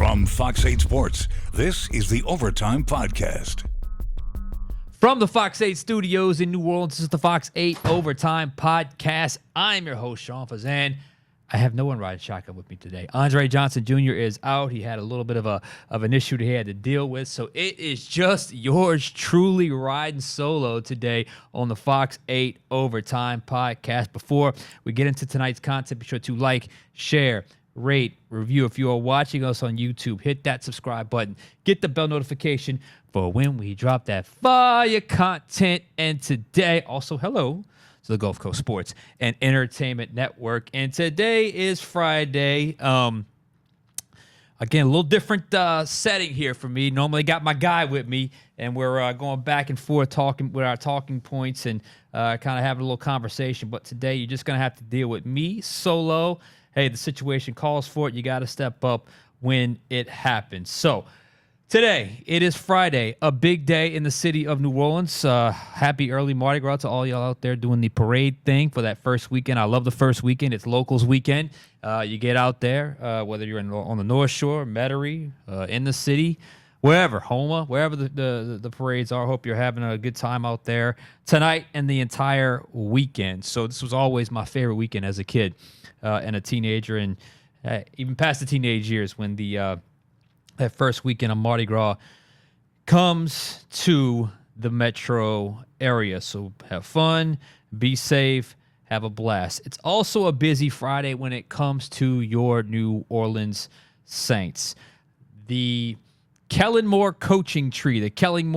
From Fox 8 Sports, this is the Overtime Podcast. From the Fox 8 studios in New Orleans, this is the Fox 8 Overtime Podcast. I'm your host, Sean Fazende. I have no one riding shotgun with me today. Andre Johnson Jr. is out. He had a little bit of an issue that he had to deal with. So it is just yours truly riding solo today on the Fox 8 Overtime Podcast. Before we get into tonight's content, be sure to like, share, rate, review. If you are watching us on YouTube, hit that subscribe button. Get the bell notification for when we drop that fire content. And today, also, hello to the Gulf Coast Sports and Entertainment Network. And today is Friday. Again, a little different setting here for me. Normally got my guy with me, and we're going back and forth talking with our talking points and kind of having a little conversation. But today, you're just going to have to deal with me solo. Hey, the situation calls for it. You got to step up when it happens. So today, it is Friday, a big day in the city of New Orleans. Happy early Mardi Gras to all y'all out there doing the parade thing for that first weekend. I love the first weekend. It's locals weekend. You get out there, whether you're on the North Shore, Metairie, in the city, wherever, Homa, wherever the parades are. Hope you're having a good time out there tonight and the entire weekend. So this was always my favorite weekend as a kid and a teenager, and even past the teenage years when that first weekend of Mardi Gras comes to the metro area. So have fun, be safe, have a blast. It's also a busy Friday when it comes to your New Orleans Saints. The Kellen Moore coaching tree, the Kellen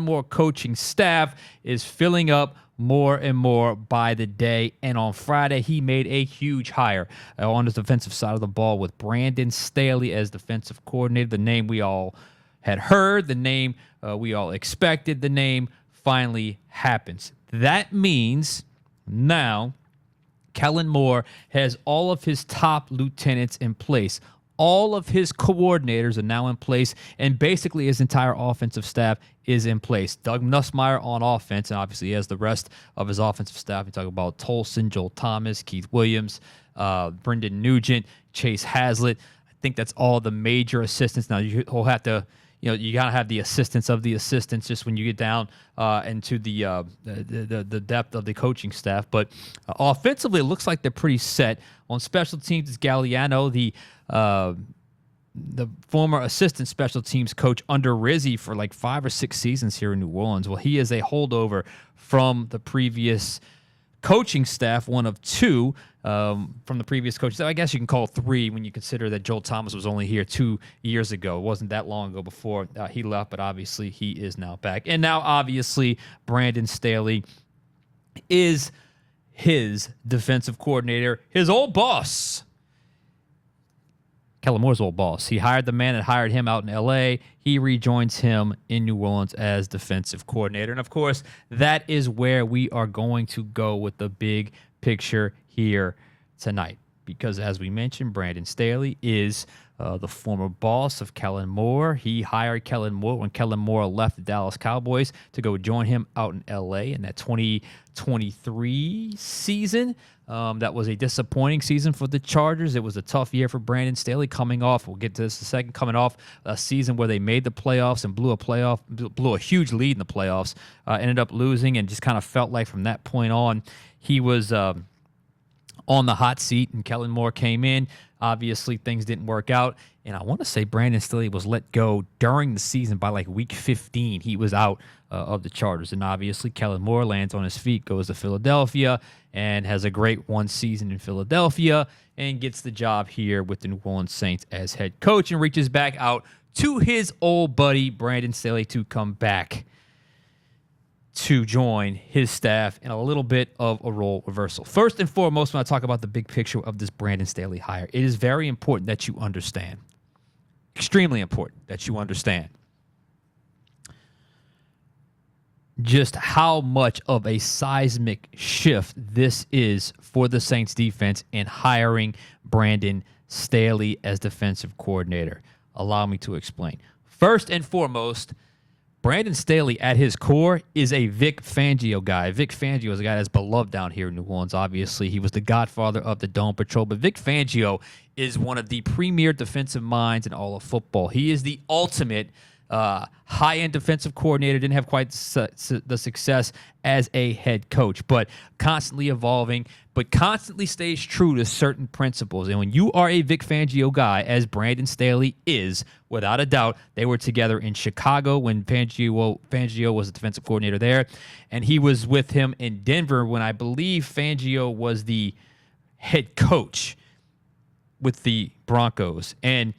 Moore coaching staff is filling up more and more by the day. And on Friday, he made a huge hire on the defensive side of the ball with Brandon Staley as defensive coordinator. The name we all had heard, the name we all expected, the name finally happens. That means now Kellen Moore has all of his top lieutenants in place. All of his coordinators are now in place, and basically his entire offensive staff is in place. Doug Nussmeier on offense, and obviously he has the rest of his offensive staff. You talk about Tolson, Joel Thomas, Keith Williams, Brendan Nugent, Chase Hazlitt. I think that's all the major assistants. Now you'll have to, you gotta have the assistants of the assistants just when you get down into the depth of the coaching staff. But offensively, it looks like they're pretty set. On special teams, it's Galliano, the former assistant special teams coach under Rizzi for like 5 or 6 seasons here in New Orleans. Well, he is a holdover from the previous coaching staff, one of 2 from the previous coaches. I guess you can call 3 when you consider that Joel Thomas was only here 2 years ago. It wasn't that long ago before he left, but obviously he is now back. And now, obviously, Brandon Staley is his defensive coordinator, his old boss. Kellen Moore's old boss. He hired the man that hired him out in L.A. He rejoins him in New Orleans as defensive coordinator. And, of course, that is where we are going to go with the big picture here tonight. Because, as we mentioned, Brandon Staley is the former boss of Kellen Moore. He hired Kellen Moore when Kellen Moore left the Dallas Cowboys to go join him out in L.A. in that 2023 season. That was a disappointing season for the Chargers. It was a tough year for Brandon Staley coming off. We'll get to this in a second. Coming off a season where they made the playoffs and blew a huge lead in the playoffs. Ended up losing and just kind of felt like from that point on, he was on the hot seat, and Kellen Moore came in. Obviously, things didn't work out, and I want to say Brandon Staley was let go during the season by like week 15. He was out of the Chargers, and obviously Kellen Moore lands on his feet, goes to Philadelphia, and has a great one season in Philadelphia, and gets the job here with the New Orleans Saints as head coach, and reaches back out to his old buddy Brandon Staley to come back to join his staff in a little bit of a role reversal. First and foremost, when I talk about the big picture of this Brandon Staley hire, it is very important that you understand, extremely important that you understand just how much of a seismic shift this is for the Saints defense in hiring Brandon Staley as defensive coordinator. Allow me to explain. First and foremost, Brandon Staley, at his core, is a Vic Fangio guy. Vic Fangio is a guy that's beloved down here in New Orleans, obviously. He was the godfather of the Dome Patrol. But Vic Fangio is one of the premier defensive minds in all of football. He is the ultimate high-end defensive coordinator. Didn't have quite the success as a head coach, but constantly evolving, but constantly stays true to certain principles. And when you are a Vic Fangio guy, as Brandon Staley is, without a doubt, they were together in Chicago when Fangio was the defensive coordinator there, and he was with him in Denver when I believe Fangio was the head coach with the Broncos. And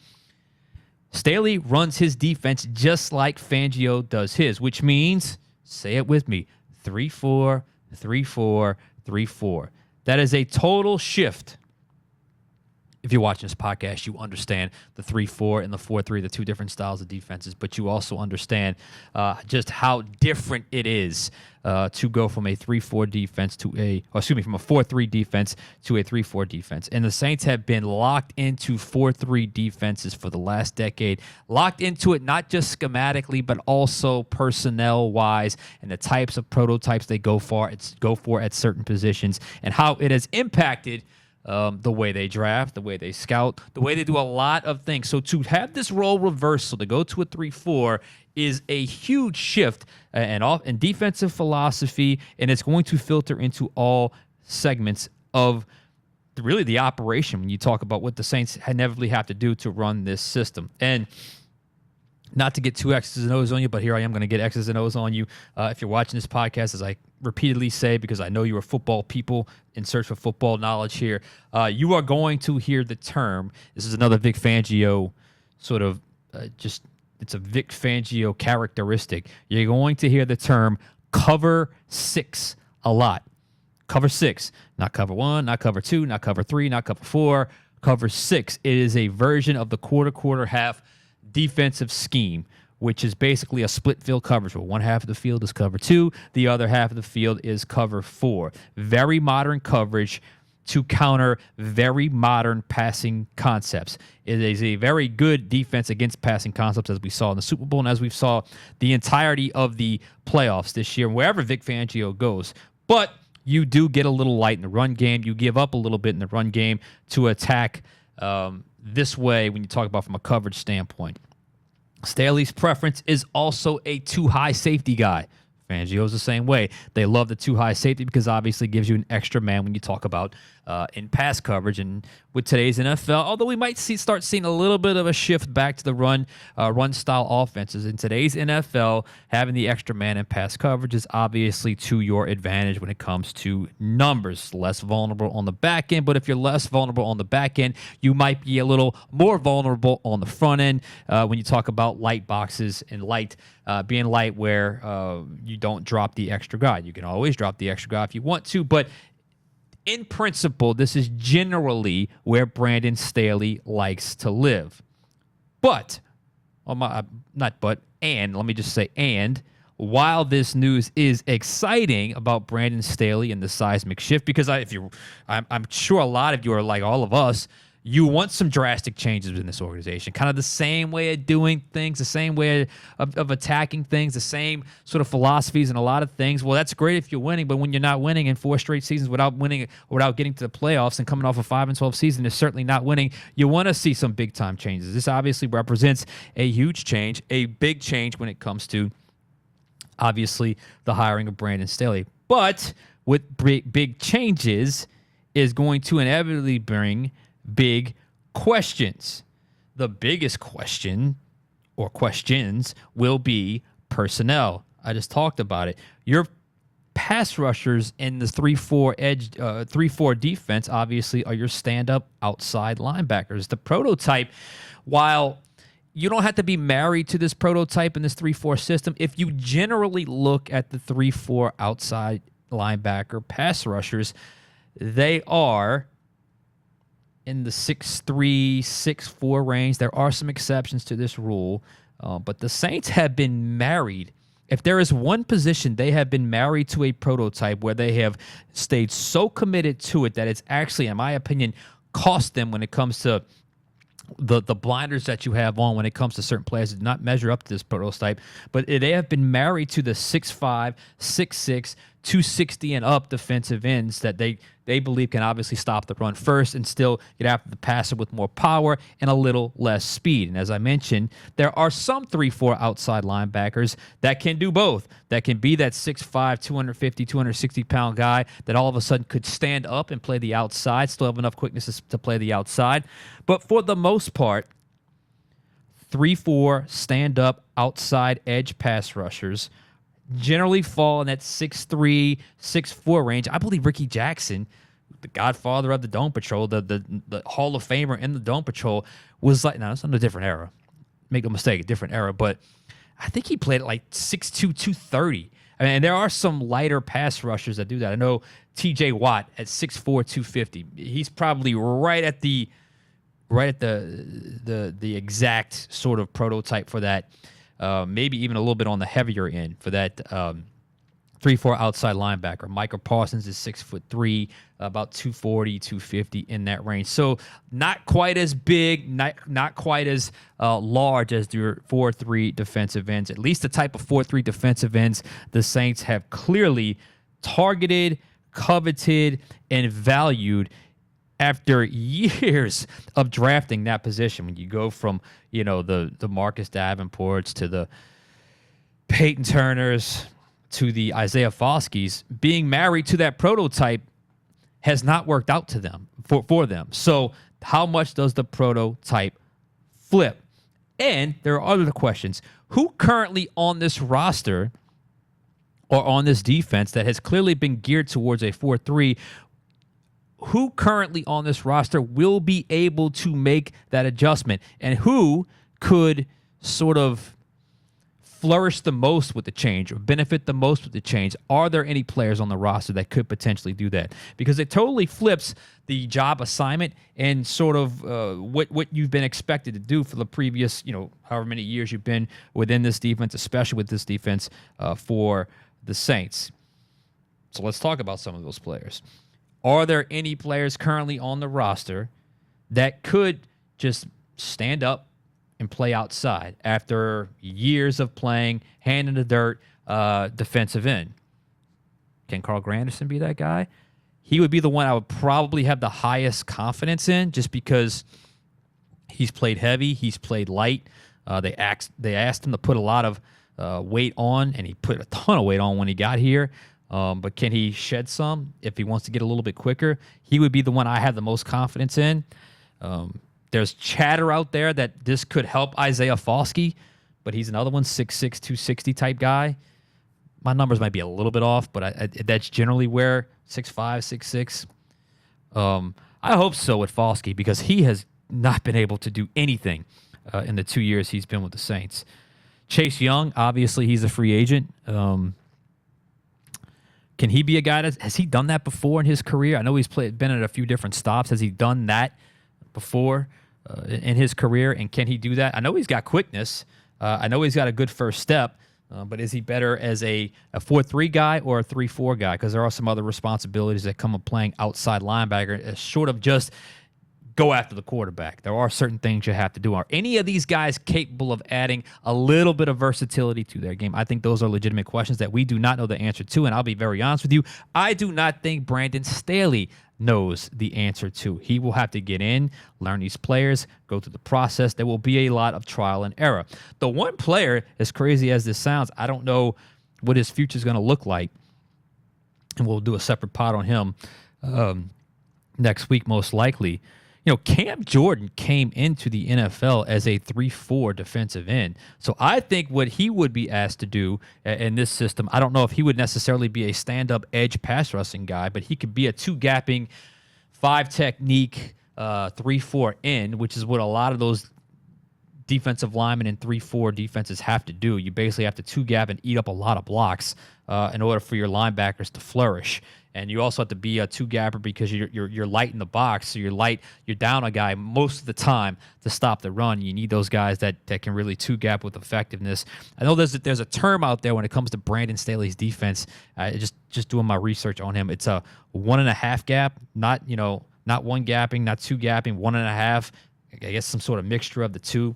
Staley runs his defense just like Fangio does his, which means, say it with me, 3-4, 3-4, 3-4. That is a total shift. If you're watching this podcast, you understand the 3-4 and the 4-3, the two different styles of defenses, but you also understand just how different it is to go from a 3-4 defense from a 4-3 defense to a 3-4 defense. And the Saints have been locked into 4-3 defenses for the last decade, locked into it not just schematically, but also personnel-wise and the types of prototypes they go for at certain positions and how it has impacted the way they draft, the way they scout, the way they do a lot of things. So to have this role reversal, to go to a 3-4, is a huge shift in defensive philosophy, and it's going to filter into all segments of really the operation when you talk about what the Saints inevitably have to do to run this system. And not to get too X's and O's on you, but here I am going to get X's and O's on you. If you're watching this podcast, as I repeatedly say, because I know you are football people in search for football knowledge here, you are going to hear the term. This is another Vic Fangio sort of it's a Vic Fangio characteristic. You're going to hear the term cover 6 a lot. Cover 6, not cover 1, not cover 2, not cover 3, not cover 4, cover 6. It is a version of the quarter, half defensive scheme, which is basically a split field coverage where one half of the field is cover 2, the other half of the field is cover 4. Very modern coverage to counter very modern passing concepts. It is a very good defense against passing concepts, as we saw in the Super Bowl and as we saw the entirety of the playoffs this year, wherever Vic Fangio goes. But you do get a little light in the run game. You give up a little bit in the run game to attack this way when you talk about from a coverage standpoint. Staley's preference is also a too-high safety guy. Fangio's the same way. They love the too-high safety because obviously it gives you an extra man when you talk about in pass coverage. And with today's NFL, although we might start seeing a little bit of a shift back to the run-style offenses, in today's NFL, having the extra man in pass coverage is obviously to your advantage when it comes to numbers. Less vulnerable on the back end, but if you're less vulnerable on the back end, you might be a little more vulnerable on the front end when you talk about light boxes and being light where you don't drop the extra guy. You can always drop the extra guy if you want to, but in principle, this is generally where Brandon Staley likes to live. But, let me just say, while this news is exciting about Brandon Staley and the seismic shift, because I'm sure a lot of you are like all of us, you want some drastic changes in this organization, kind of the same way of doing things, the same way of attacking things, the same sort of philosophies and a lot of things. Well, that's great if you're winning, but when you're not winning in 4 straight seasons without winning, without getting to the playoffs and coming off a 5-12 season is certainly not winning. You want to see some big-time changes. This obviously represents a huge change, a big change when it comes to, obviously, the hiring of Brandon Staley. But with big changes is going to inevitably bring big questions. The biggest question or questions will be personnel. I just talked about it. Your pass rushers in the 3-4 defense obviously are your stand-up outside linebackers. The prototype, while you don't have to be married to this prototype in this 3-4 system, if you generally look at the 3-4 outside linebacker pass rushers, they are in the 6'3", 6'4" range. There are some exceptions to this rule, but the Saints have been married. If there is one position, they have been married to a prototype where they have stayed so committed to it that it's actually, in my opinion, cost them when it comes to the blinders that you have on when it comes to certain players do not measure up to this prototype, but they have been married to the 6'5", 6'6", 260 and up defensive ends that they believe can obviously stop the run first and still get after the passer with more power and a little less speed. And as I mentioned, there are some 3-4 outside linebackers that can do both, that can be that 6'5", 250, 260-pound guy that all of a sudden could stand up and play the outside, still have enough quickness to play the outside. But for the most part, 3-4 stand-up outside edge pass rushers generally fall in that 6'3", 6'4 range. I believe Ricky Jackson, the godfather of the Dome Patrol, the Hall of Famer in the Dome Patrol, was like, no, it's not a different era. Make no mistake, a different era. But I think he played at like 6'2", 230. I mean, and there are some lighter pass rushers that do that. I know T.J. Watt at 6'4", 250. He's probably right at the exact sort of prototype for that. Maybe even a little bit on the heavier end for that 3-4 outside linebacker. Micah Parsons is 6'3", about 240, 250 in that range. So not quite as big, not quite as large as your 4-3 defensive ends. At least the type of 4-3 defensive ends the Saints have clearly targeted, coveted, and valued after years of drafting that position. When you go from, the Marcus Davenports to the Peyton Turners to the Isaiah Foskey's, being married to that prototype has not worked out to them for them. So how much does the prototype flip? And there are other questions. Who currently on this roster or on this defense that has clearly been geared towards a 4-3, who currently on this roster will be able to make that adjustment, and who could sort of flourish the most with the change or benefit the most with the change? Are there any players on the roster that could potentially do that? Because it totally flips the job assignment and sort of what you've been expected to do for the previous, however many years you've been within this defense, especially with this defense for the Saints. So let's talk about some of those players. Are there any players currently on the roster that could just stand up and play outside after years of playing hand in the dirt defensive end? Can Carl Granderson be that guy? He would be the one I would probably have the highest confidence in, just because he's played heavy, he's played light. They asked him to put a lot of weight on, and he put a ton of weight on when he got here. But can he shed some if he wants to get a little bit quicker? He would be the one I have the most confidence in. There's chatter out there that this could help Isaiah Foskey, but he's another one, 6'6", 260 type guy. My numbers might be a little bit off, but that's generally where 6'5", 6'6". I hope so with Foskey, because he has not been able to do anything in the 2 years he's been with the Saints. Chase Young, obviously he's a free agent. Can he be a guy has he done that before in his career? I know he's been at a few different stops. Has he done that before in his career? And can he do that? I know he's got quickness. I know he's got a good first step. But is he better as a 4-3 guy or a 3-4 guy? Because there are some other responsibilities that come with playing outside linebacker, short of just go after the quarterback. There are certain things you have to do. Are any of these guys capable of adding a little bit of versatility to their game? I think those are legitimate questions that we do not know the answer to, and I'll be very honest with you. I do not think Brandon Staley knows the answer to. He will have to get in, learn these players, go through the process. There will be a lot of trial and error. The one player, as crazy as this sounds, I don't know what his future is going to look like, and we'll do a separate pod on him next week most likely. Cam Jordan came into the NFL as a 3-4 defensive end. So I think what he would be asked to do in this system, I don't know if he would necessarily be a stand-up edge pass rushing guy, but he could be a 2-gapping, 5-technique, 3-4 end, which is what a lot of those defensive linemen in 3-4 defenses have to do. You basically have to 2-gap and eat up a lot of blocks in order for your linebackers to flourish. And you also have to be a 2-gapper because you're light in the box. So you're down a guy most of the time to stop the run. You need those guys that can really 2-gap with effectiveness. I know there's a term out there when it comes to Brandon Staley's defense. Just doing my research on him, it's a 1.5 gap, not 1 gapping, not 2 gapping, 1.5. I guess some sort of mixture of the two.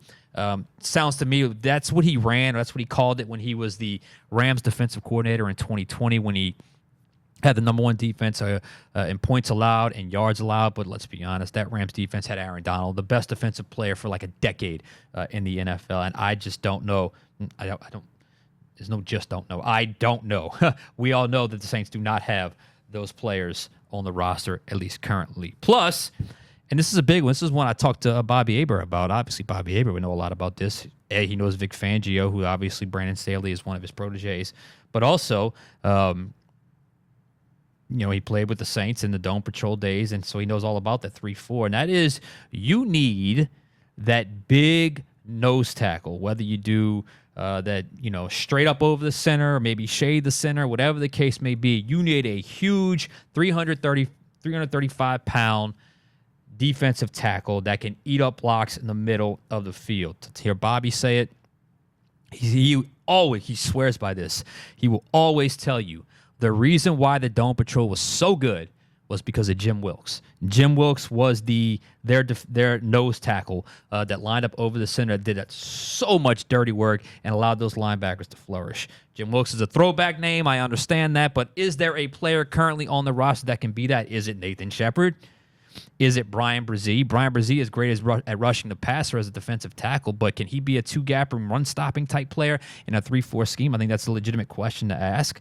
Sounds to me that's what he ran. That's what he called it when he was the Rams defensive coordinator in 2020 when he had the number one defense in points allowed and yards allowed. But let's be honest, that Rams defense had Aaron Donald, the best defensive player for like a decade in the NFL. And I just don't know. I don't. There's no just don't know. I don't know. We all know that the Saints do not have those players on the roster, at least currently. Plus, and this is a big one. This is one I talked to Bobby Aber about. Obviously, Bobby Aber would know a lot about this. He knows Vic Fangio, who obviously Brandon Staley is one of his proteges. But also, he played with the Saints in the Dome Patrol days, and so he knows all about that 3-4. And that is, you need that big nose tackle, whether you do that, straight up over the center, or maybe shade the center, whatever the case may be. You need a huge 335-pound defensive tackle that can eat up blocks in the middle of the field. To hear Bobby say it, he swears by this. He will always tell you the reason why the Dome Patrol was so good was because of Jim Wilkes. Jim Wilkes was their nose tackle that lined up over the center, did so much dirty work and allowed those linebackers to flourish. Jim Wilkes is a throwback name. I understand that. But is there a player currently on the roster that can be that? Is it Nathan Shepard? Is it Brian Brzee? Brian Brzee is great at rushing the passer as a defensive tackle, but can he be a two-gap and run-stopping type player in a 3-4 scheme? I think that's a legitimate question to ask.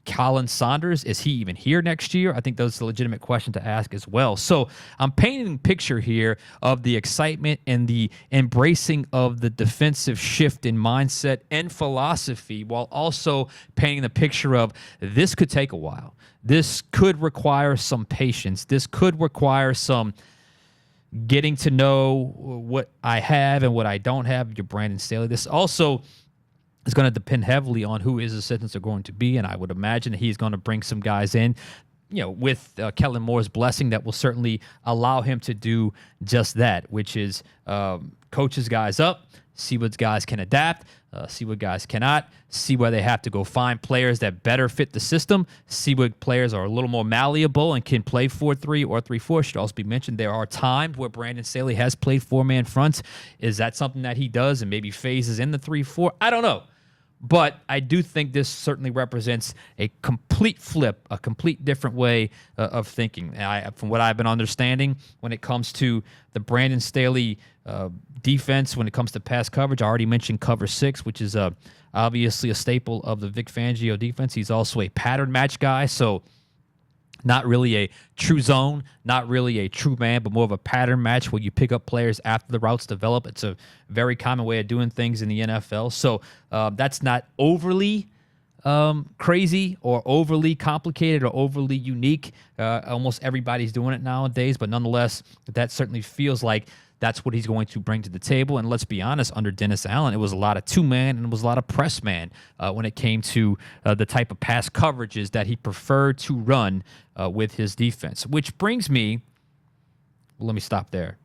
Colin Saunders, is he even here next year? I think that's a legitimate question to ask as well. So I'm painting a picture here of the excitement and the embracing of the defensive shift in mindset and philosophy, while also painting the picture of this could take a while. This could require some patience. This could require some getting to know what I have and what I don't have. Your Brandon Staley. This also is going to depend heavily on who his assistants are going to be, and I would imagine that he's going to bring some guys in, with Kellen Moore's blessing that will certainly allow him to do just that, which is coach his guys up, see what guys can adapt, see what guys cannot, see where they have to go find players that better fit the system, see what players are a little more malleable and can play 4-3 or 3-4. Should also be mentioned there are times where Brandon Staley has played four-man fronts. Is that something that he does and maybe phases in the 3-4? I don't know. But I do think this certainly represents a complete flip, a complete different way of thinking. From what I've been understanding, when it comes to the Brandon Staley defense, when it comes to pass coverage, I already mentioned cover 6, which is obviously a staple of the Vic Fangio defense. He's also a pattern match guy, so not really a true zone, not really a true man, but more of a pattern match where you pick up players after the routes develop. It's a very common way of doing things in the NFL. So that's not overly crazy or overly complicated or overly unique. Almost everybody's doing it nowadays, but nonetheless, that certainly feels like that's what he's going to bring to the table. And let's be honest, under Dennis Allen, it was a lot of two-man and it was a lot of press-man when it came to the type of pass coverages that he preferred to run with his defense. Which brings me, let me stop there.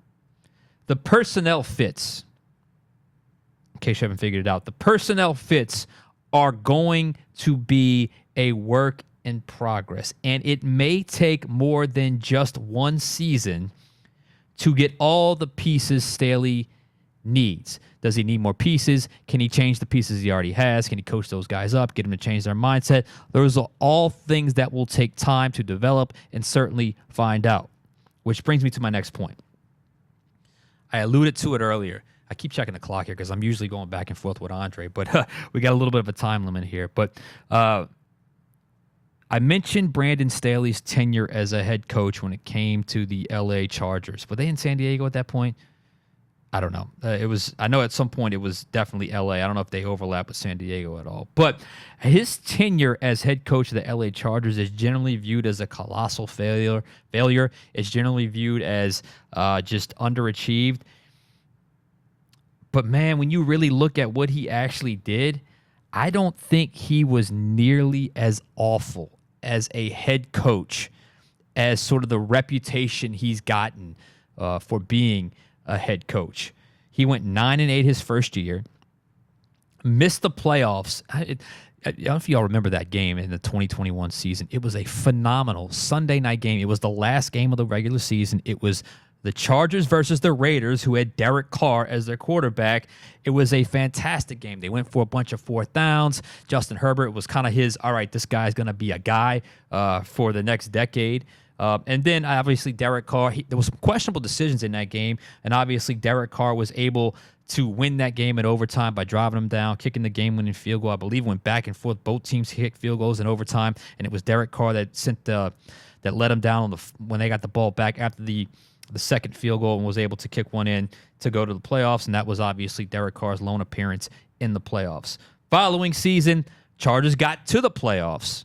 The personnel fits, in case you haven't figured it out, the personnel fits are going to be a work in progress. And it may take more than just one season to get all the pieces Staley needs. Does he need more pieces? Can he change the pieces he already has? Can he coach those guys up, get them to change their mindset? Those are all things that will take time to develop and certainly find out. Which brings me to my next point. I alluded to it earlier. I keep checking the clock here because I'm usually going back and forth with Andre, but we got a little bit of a time limit here. But I mentioned Brandon Staley's tenure as a head coach when it came to the LA Chargers. Were they in San Diego at that point? I don't know. I know at some point it was definitely LA. I don't know if they overlap with San Diego at all. But his tenure as head coach of the LA Chargers is generally viewed as a colossal failure. It's generally viewed as just underachieved. But man, when you really look at what he actually did, I don't think he was nearly as awful as a head coach as sort of the reputation he's gotten for being a head coach. He went 9-8 his first year, missed the playoffs. I don't know if y'all remember that game in the 2021 season. It was a phenomenal Sunday night game. It was the last game of the regular season. It was The Chargers versus the Raiders, who had Derek Carr as their quarterback. It was a fantastic game. They went for a bunch of fourth downs. Justin Herbert was kind of his, all right, this guy's going to be a guy for the next decade. And then, obviously, Derek Carr, there was some questionable decisions in that game, and obviously Derek Carr was able to win that game in overtime by driving them down, kicking the game-winning field goal. I believe it went back and forth. Both teams kicked field goals in overtime, and it was Derek Carr that let them down when they got the ball back after the second field goal and was able to kick one in to go to the playoffs, and that was obviously Derek Carr's lone appearance in the playoffs. Following season, Chargers got to the playoffs.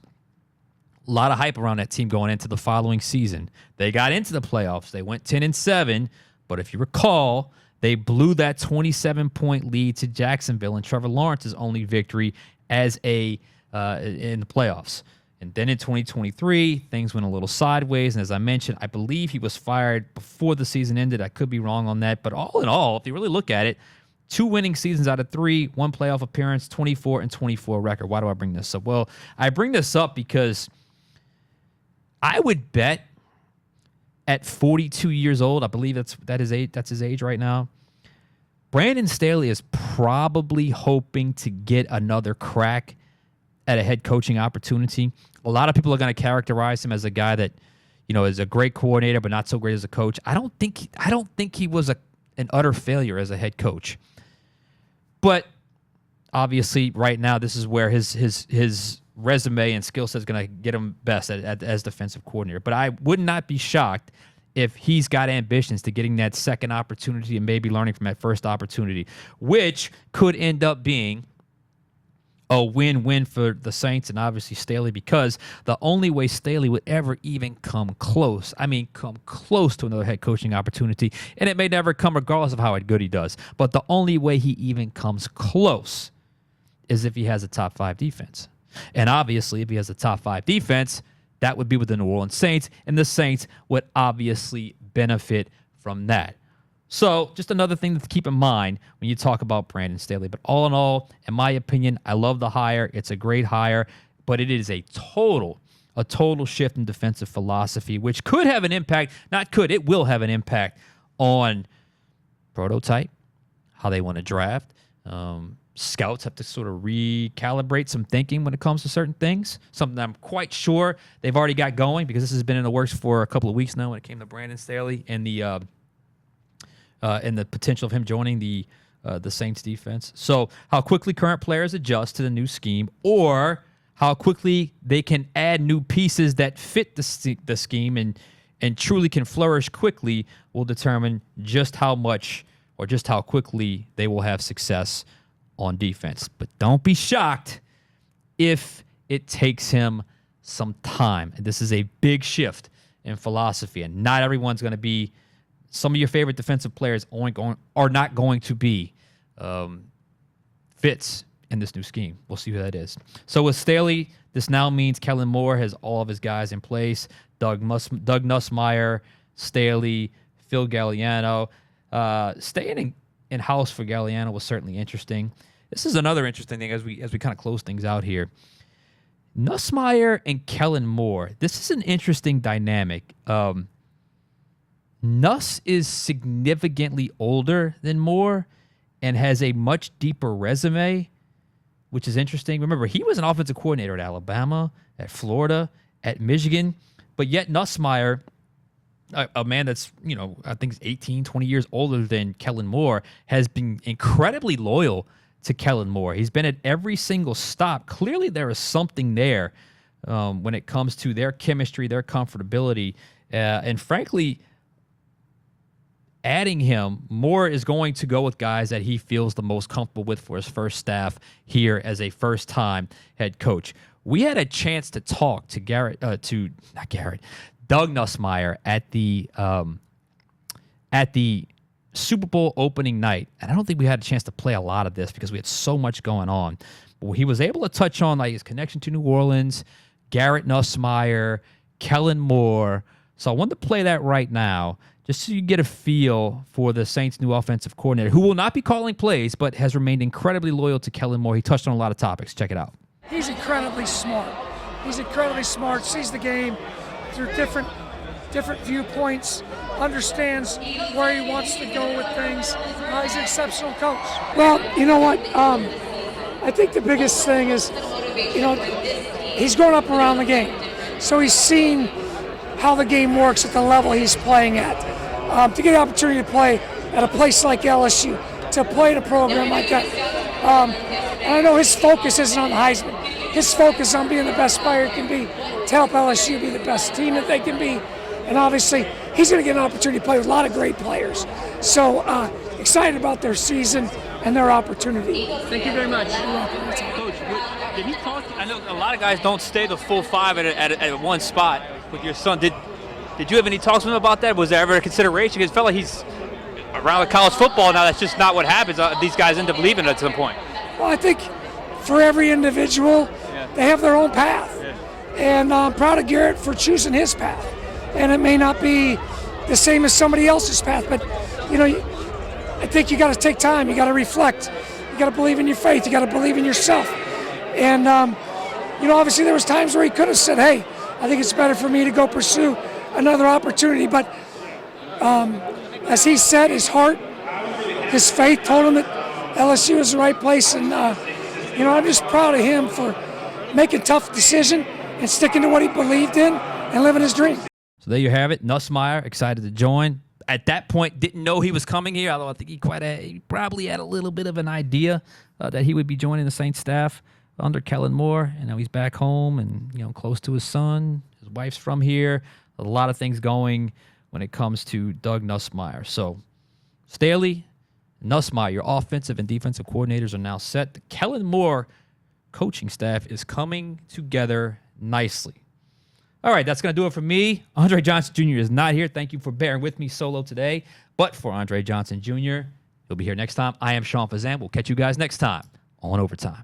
A lot of hype around that team going into the following season. They got into the playoffs. They went 10-7, but if you recall, they blew that 27-point lead to Jacksonville and Trevor Lawrence's only victory as in the playoffs. And then in 2023, things went a little sideways. And as I mentioned, I believe he was fired before the season ended. I could be wrong on that. But all in all, if you really look at it, 2 winning seasons out of 3, 1 playoff appearance, 24-24 record. Why do I bring this up? Well, I bring this up because I would bet at 42 years old, I believe that's his age right now, Brandon Staley is probably hoping to get another crack at a head coaching opportunity. A lot of people are going to characterize him as a guy that, is a great coordinator but not so great as a coach. I don't think he was an utter failure as a head coach. But obviously, right now, this is where his resume and skill set is going to get him best as defensive coordinator. But I would not be shocked if he's got ambitions to getting that second opportunity and maybe learning from that first opportunity, which could end up being a win-win for the Saints and obviously Staley, because the only way Staley would ever even come close to another head coaching opportunity, and it may never come regardless of how good he does, but the only way he even comes close is if he has a top 5 defense. And obviously, if he has a top 5 defense, that would be with the New Orleans Saints, and the Saints would obviously benefit from that. So just another thing to keep in mind when you talk about Brandon Staley. But all in all, in my opinion, I love the hire. It's a great hire, but it is a total shift in defensive philosophy, which could have an impact. It will have an impact on prototype, how they want to draft. Scouts have to sort of recalibrate some thinking when it comes to certain things, something that I'm quite sure they've already got going, because this has been in the works for a couple of weeks now when it came to Brandon Staley and the potential of him joining the Saints defense. So how quickly current players adjust to the new scheme, or how quickly they can add new pieces that fit the scheme and truly can flourish quickly, will determine just how much or just how quickly they will have success on defense. But don't be shocked if it takes him some time. And this is a big shift in philosophy, and not everyone's going to be. Some of your favorite defensive players are not going to be fits in this new scheme. We'll see who that is. So with Staley, this now means Kellen Moore has all of his guys in place. Doug Nussmeier, Staley, Phil Galliano. Staying in-house for Galliano was certainly interesting. This is another interesting thing as we kind of close things out here. Nussmeier and Kellen Moore. This is an interesting dynamic. Nuss is significantly older than Moore and has a much deeper resume, which is interesting. Remember, he was an offensive coordinator at Alabama, at Florida, at Michigan, but yet Nussmeier, a man that's, I think 18, 20 years older than Kellen Moore, has been incredibly loyal to Kellen Moore. He's been at every single stop. Clearly there is something there when it comes to their chemistry, their comfortability, and frankly, adding him, Moore is going to go with guys that he feels the most comfortable with for his first staff here as a first-time head coach. We had a chance to talk to Doug Nussmeier at the Super Bowl opening night, and I don't think we had a chance to play a lot of this because we had so much going on. But he was able to touch on his connection to New Orleans, Garrett Nussmeier, Kellen Moore. So I wanted to play that right now, just so you get a feel for the Saints' new offensive coordinator, who will not be calling plays, but has remained incredibly loyal to Kellen Moore. He touched on a lot of topics. Check it out. He's incredibly smart. Sees the game through different different viewpoints, understands where he wants to go with things. He's an exceptional coach. Well, you know what? I think the biggest thing is, he's grown up around the game. So he's seen how the game works at the level he's playing at. To get the opportunity to play at a place like LSU, to play at a program like that. And I know his focus isn't on the Heisman. His focus is on being the best player he can be, to help LSU be the best team that they can be. And obviously, he's going to get an opportunity to play with a lot of great players. So excited about their season and their opportunity. Thank you very much. Coach, did he talk? I know a lot of guys don't stay the full 5 at one spot with your son. Did you have any talks with him about that? Was there ever a consideration? Because it felt like he's around with college football now. That's just not what happens. These guys end up leaving at some point. Well, I think for every individual, they have their own path. Yeah. And I'm proud of Garrett for choosing his path. And it may not be the same as somebody else's path, but, I think you got to take time. You got to reflect. You got to believe in your faith. You got to believe in yourself. And, obviously there was times where he could have said, hey, I think it's better for me to go pursue another opportunity. But as he said, his heart, his faith told him that LSU is the right place. And, I'm just proud of him for making a tough decision and sticking to what he believed in and living his dream. So there you have it. Nussmeier excited to join. At that point, didn't know he was coming here, although I think he probably had a little bit of an idea that he would be joining the Saints staff under Kellen Moore. And now he's back home and, close to his son. His wife's from here. A lot of things going when it comes to Doug Nussmeier. So Staley, Nussmeier, your offensive and defensive coordinators are now set. The Kellen Moore coaching staff is coming together nicely. All right, that's going to do it for me. Andre Johnson Jr. is not here. Thank you for bearing with me solo today. But for Andre Johnson Jr., he'll be here next time. I am Sean Fazende. We'll catch you guys next time on Overtime.